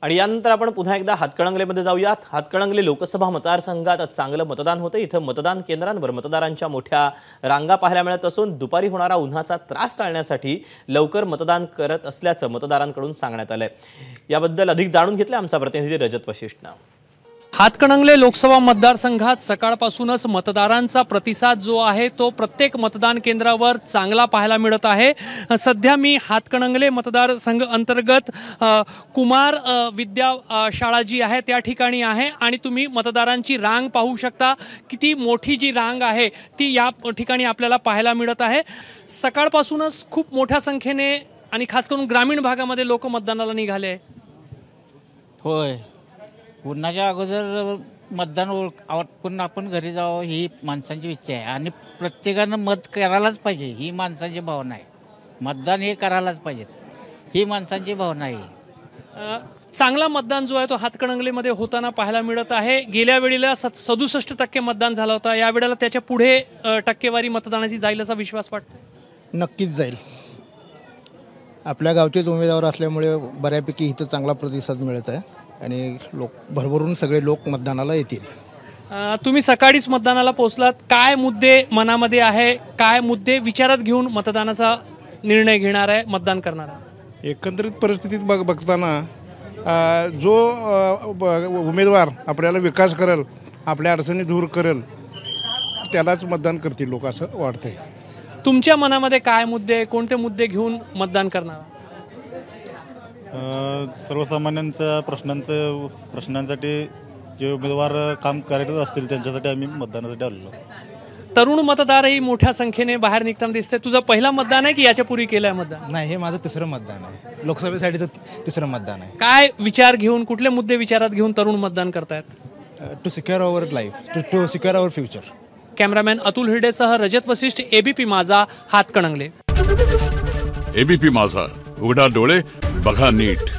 आणि यानंतर आपण पुन्हा एकदा हातकणंगलेमध्ये जाऊयात। हातकणंगले लोकसभा मतदारसंघात चांगलं मतदान होतं। इथं मतदान केंद्रांवर मतदारांच्या मोठ्या रांगा पाहायला मिळत असून दुपारी होणारा उन्हाचा त्रास टाळण्यासाठी लवकर मतदान करत असल्याचं मतदारांकडून सांगण्यात आलंय। याबद्दल अधिक जाणून घेतले आमचा प्रतिनिधी रजत वशिष्ठने। हातकणंगले लोकसभा मतदारसंघात सकाळपासूनच मतदारांचा प्रतिसाद जो आहे तो प्रत्येक मतदान केंद्रावर चांगला पाहायला मिळत आहे। सध्या मी हातकणंगले मतदारसंघ अंतर्गत कुमार विद्या शाळा जी आहे त्या ठिकाणी आहे आणि तुम्ही मतदारांची रांग पाहू शकता। किती मोठी जी रांग आहे ती या ठिकाणी आपल्याला पाहायला मिळत आहे। सकाळपासूनच खूप मोठ्या संख्येने आणि खास करून ग्रामीण भागामध्ये लोक मतदानाला निघाले। होय, उन्हाच्या अगोदर मतदान पुन्हा आपण घरी जावं ही माणसांची इच्छा आहे आणि प्रत्येकानं मत करायलाच पाहिजे ही माणसांची भावना आहे। मतदान हे करायलाच पाहिजे ही माणसांची भावना आहे। चांगला मतदान जो आहे तो हातकणंगलेमध्ये होताना पाहायला मिळत आहे। गेल्या वेळेला 67% मतदान झालं होतं, या वेळेला त्याच्या पुढे टक्केवारी मतदानाची जाईल असा विश्वास वाटतो। नक्कीच जाईल। आपल्या गावचेच उमेदवार असल्यामुळे बऱ्यापैकी इथं चांगला प्रतिसाद मिळत आहे आणि लोक भरभरून सगळे लोक मतदानाला येतील। तुम्ही सकाळीच मतदानाला पोहोचलात, काय मुद्दे मनामध्ये आहे, काय मुद्दे विचारात घेऊन मतदानाचा निर्णय घेणार आहे, मतदान करणार आहे? एकंदरीत परिस्थितीत बघताना जो उमेदवार आपल्याला विकास करेल, आपल्या अडचणी दूर करेल त्यालाच मतदान करतील लोक असं वाटतंय। तुमच्या मनामध्ये काय मुद्दे, कोणते मुद्दे घेऊन मतदान करणार? सर्वसामान्यांच्या प्रश्नांसाठी जे उमेदवार काम करत असतील त्यांच्यासाठी आम्ही मतदानासाठी आलेलो। तरुण मतदारही मोठ्या संख्येने बाहेर निघताना दिसते। तुझं पहिलं मतदान आहे की याच्यापूर्वी केलंय मतदान? नाही, हे माझं तिसरं मतदान आहे। लोकसभेसाठी तिसरं मतदान आहे। काय विचार घेऊन, कुठले मुद्दे विचारात घेऊन तरुण मतदान करतायत? To secure our life, to secure our future. Cameraman Atul हिरडेसह रजत वशिष्ठ, एबीपी माझा, हातकणंगले। एबीपी माझा, उघडा डोळे बघा नीट।